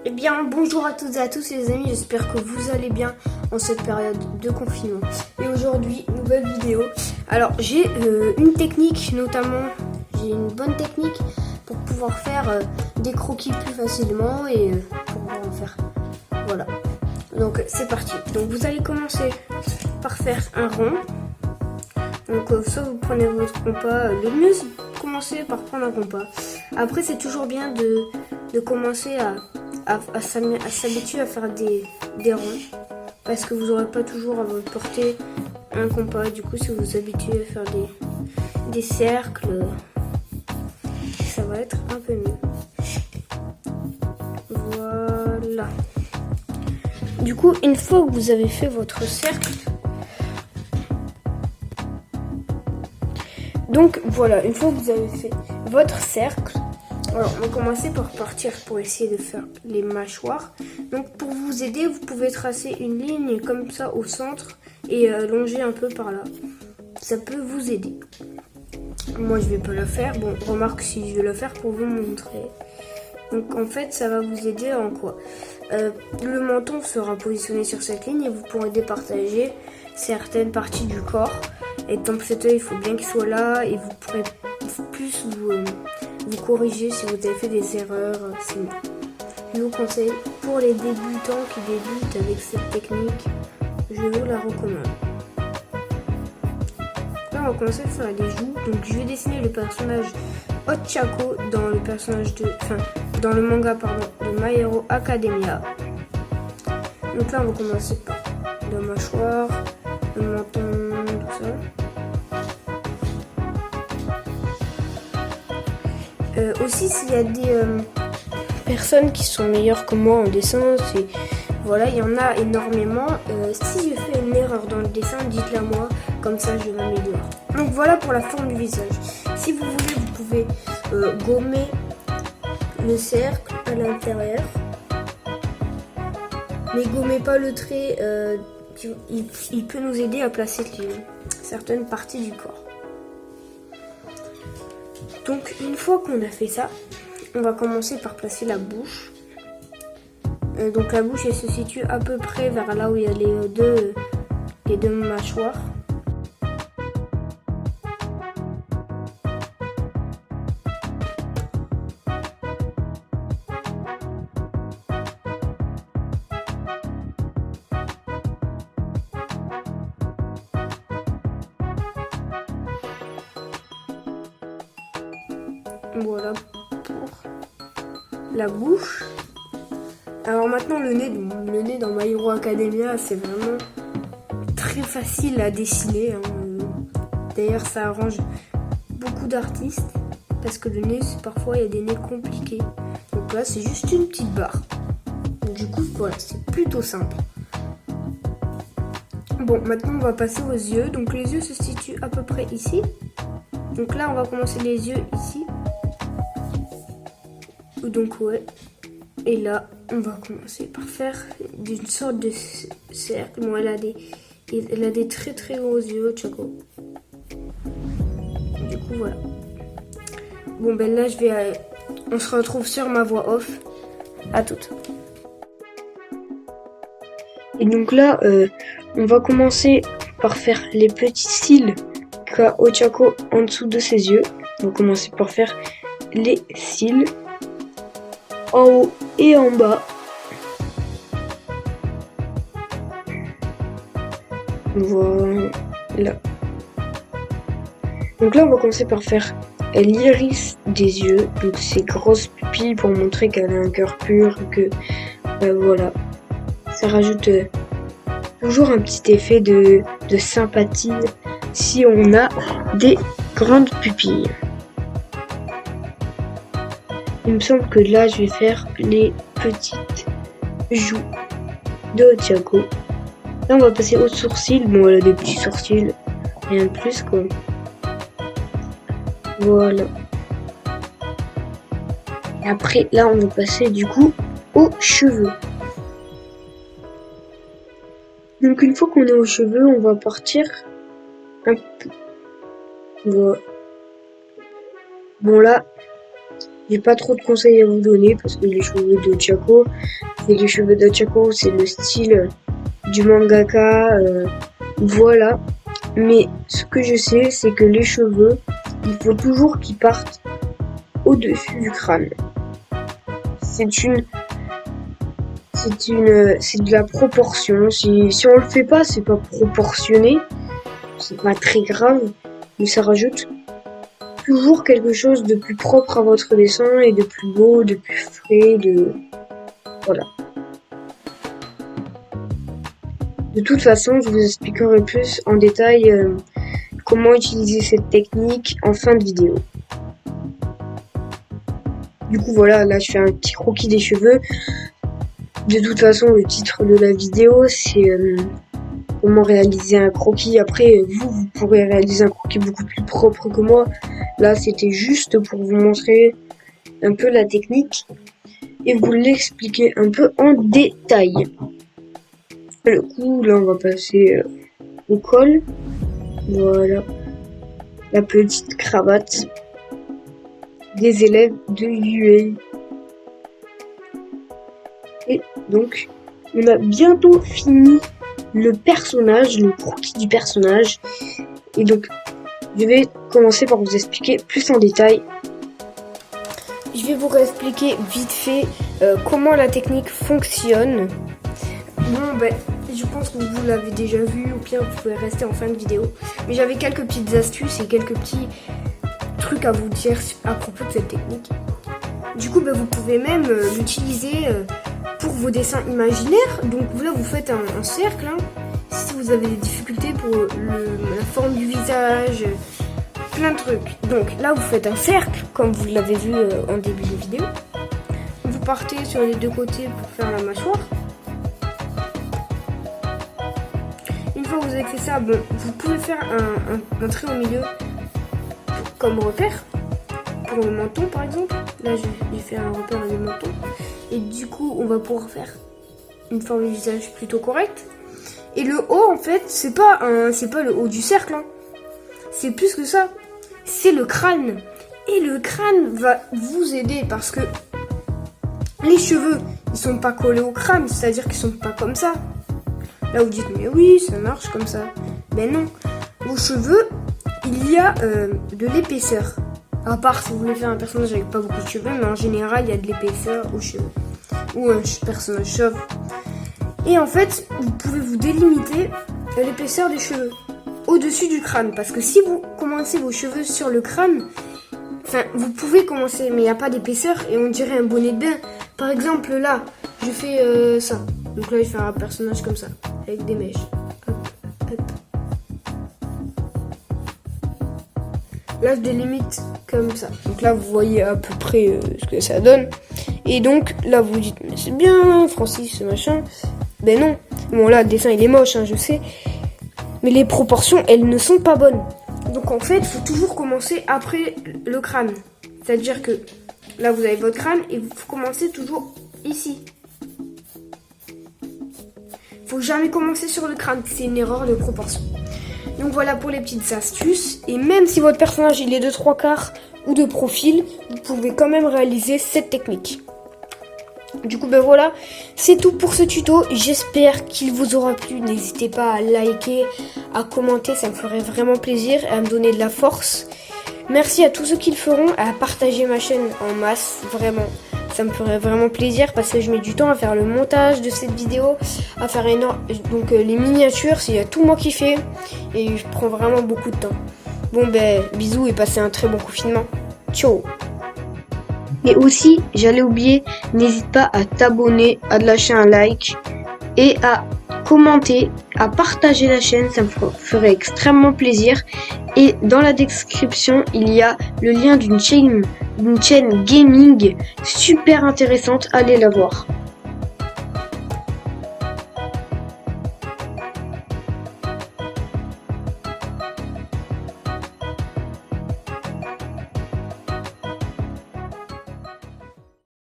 Eh bien, bonjour à toutes et à tous les amis, j'espère que vous allez bien en cette période de confinement. Et aujourd'hui, nouvelle vidéo. Alors, j'ai une technique, notamment, j'ai une bonne technique pour pouvoir faire des croquis plus facilement et pour pouvoir en faire. Voilà. Donc, c'est parti. Donc, vous allez commencer par faire un rond. Donc, soit vous prenez votre compas, le mieux c'est de commencer par prendre un compas. Après, c'est toujours bien de commencer à s'habituer à faire des ronds parce que vous n'aurez pas toujours à votre portée un compas. Du coup, si vous vous habituez à faire des cercles, ça va être un peu mieux. Voilà. Du coup, une fois que vous avez fait votre cercle, donc voilà, une fois que vous avez fait votre cercle, alors on va commencer par partir pour essayer de faire les mâchoires. Donc pour vous aider, vous pouvez tracer une ligne comme ça au centre et longer un peu par là. Ça peut vous aider. Moi je vais pas le faire. Bon, remarque si je vais le faire pour vous montrer. Donc en fait ça va vous aider en quoi le menton sera positionné sur cette ligne et vous pourrez départager certaines parties du corps. Et donc cet œil, il faut bien qu'il soit là et vous pourrez plus vous corriger si vous avez fait des erreurs. Je vous conseille pour les débutants qui débutent avec cette technique, je vous la recommande. Là on va commencer à faire les joues. Donc je vais dessiner le personnage Ochako dans le manga de My Hero Academia. Donc là on va commencer par la mâchoire, le menton, tout ça. Aussi s'il y a des personnes qui sont meilleures que moi en dessin, voilà, il y en a énormément. Si je fais une erreur dans le dessin, dites-la moi, comme ça je m'améliore. Donc voilà pour la forme du visage. Si vous voulez, vous pouvez gommer le cercle à l'intérieur, mais gommez pas le trait. Il peut nous aider à placer certaines parties du corps. Donc une fois qu'on a fait ça, on va commencer par placer la bouche. Donc la bouche elle se situe à peu près vers là où il y a les deux mâchoires. Voilà pour la bouche. Alors maintenant le nez dans My Hero Academia, c'est vraiment très facile à dessiner. D'ailleurs ça arrange beaucoup d'artistes parce que le nez, parfois il y a des nez compliqués. Donc là c'est juste une petite barre. Donc, du coup voilà, c'est plutôt simple. Bon, maintenant on va passer aux yeux. Donc les yeux se situent à peu près ici. Donc là on va commencer les yeux ici. Donc ouais, et là on va commencer par faire une sorte de cercle. Bon, elle a des très très gros yeux, Ochako. Du coup voilà. Bon ben là on se retrouve sur ma voix off. À toutes. Et donc là on va commencer par faire les petits cils qu'a Ochako en dessous de ses yeux. On va commencer par faire les cils en haut et en bas. Voilà. Donc là on va commencer par faire l'iris des yeux, donc ces grosses pupilles pour montrer qu'elle a un cœur pur, que voilà. Ça rajoute toujours un petit effet de sympathie si on a des grandes pupilles. Il me semble que là, je vais faire les petites joues de Ochako. Là, on va passer aux sourcils. Bon, elle a des petits sourcils. Rien de plus, quoi. Voilà. Et après, là, on va passer, du coup, aux cheveux. Donc, une fois qu'on est aux cheveux, on va partir un peu. Voilà. Bon, là, J'ai pas trop de conseils à vous donner parce que les cheveux de Chaco, c'est le style du mangaka, voilà. Mais ce que je sais, c'est que les cheveux, il faut toujours qu'ils partent au-dessus du crâne. C'est de la proportion. Si on le fait pas, c'est pas proportionné. C'est pas très grave, mais ça rajoute toujours quelque chose de plus propre à votre dessin et de plus beau, de plus frais, voilà. De toute façon, je vous expliquerai plus en détail comment utiliser cette technique en fin de vidéo. Du coup, voilà, là je fais un petit croquis des cheveux. De toute façon, le titre de la vidéo, c'est comment réaliser un croquis. Après, vous pourrez réaliser un croquis beaucoup plus propre que moi. Là, c'était juste pour vous montrer un peu la technique et vous l'expliquer un peu en détail. Le coup, là, on va passer au col. Voilà. La petite cravate des élèves de UA. Et donc, on a bientôt fini le personnage, le croquis du personnage. Et donc, je vais commencer par vous expliquer plus en détail. Je vais vous expliquer vite fait comment la technique fonctionne. Bon, ben, je pense que vous l'avez déjà vu, ou bien vous pouvez rester en fin de vidéo. Mais j'avais quelques petites astuces et quelques petits trucs à vous dire à propos de cette technique. Du coup, ben, vous pouvez même l'utiliser pour vos dessins imaginaires. Donc là, vous faites un cercle. Hein. Si vous avez des difficultés pour la forme du visage, plein de trucs. Donc là, vous faites un cercle, comme vous l'avez vu en début de vidéo. Vous partez sur les deux côtés pour faire la mâchoire. Une fois que vous avez fait ça, bon, vous pouvez faire un trait au milieu comme repère. Pour le menton, par exemple. Là, j'ai fait un repère avec le menton. Et du coup, on va pouvoir faire une forme de visage plutôt correcte. Et le haut, en fait, c'est pas le haut du cercle. Hein. C'est plus que ça. C'est le crâne. Et le crâne va vous aider parce que les cheveux, ils sont pas collés au crâne. C'est-à-dire qu'ils sont pas comme ça. Là, vous dites, mais oui, ça marche comme ça. Ben non. Vos cheveux, il y a de l'épaisseur. À part si vous voulez faire un personnage avec pas beaucoup de cheveux, mais en général, il y a de l'épaisseur aux cheveux. Ou un personnage chauve. Et en fait, vous pouvez vous délimiter l'épaisseur des cheveux au-dessus du crâne. Parce que si vous commencez vos cheveux sur le crâne, enfin, vous pouvez commencer, mais il n'y a pas d'épaisseur et on dirait un bonnet de bain. Par exemple, là, je fais ça. Donc là, je fais un personnage comme ça, avec des mèches. Hop, hop. Là, je délimite comme ça. Donc là, vous voyez à peu près ce que ça donne. Et donc, là, vous dites, mais c'est bien, Francis, ce machin. Ben non. Bon, là, le dessin, il est moche, hein, je sais. Mais les proportions, elles ne sont pas bonnes. Donc, en fait, il faut toujours commencer après le crâne. C'est-à-dire que là, vous avez votre crâne et vous commencez toujours ici. Faut jamais commencer sur le crâne. C'est une erreur de proportion. Donc voilà pour les petites astuces. Et même si votre personnage il est de 3/4 ou de profil, vous pouvez quand même réaliser cette technique. Du coup ben voilà, c'est tout pour ce tuto. J'espère qu'il vous aura plu. N'hésitez pas à liker, à commenter, ça me ferait vraiment plaisir et à me donner de la force. Merci à tous ceux qui le feront, à partager ma chaîne en masse, vraiment. Ça me ferait vraiment plaisir parce que je mets du temps à faire le montage de cette vidéo, à faire donc les miniatures, c'est tout moi qui fais et je prends vraiment beaucoup de temps. Bon ben bisous et passez un très bon confinement. Ciao. Et aussi, j'allais oublier, n'hésite pas à t'abonner, à lâcher un like et à commenter, à partager la chaîne, ça me ferait extrêmement plaisir. Et dans la description, il y a le lien d'une chaîne gaming super intéressante, allez la voir.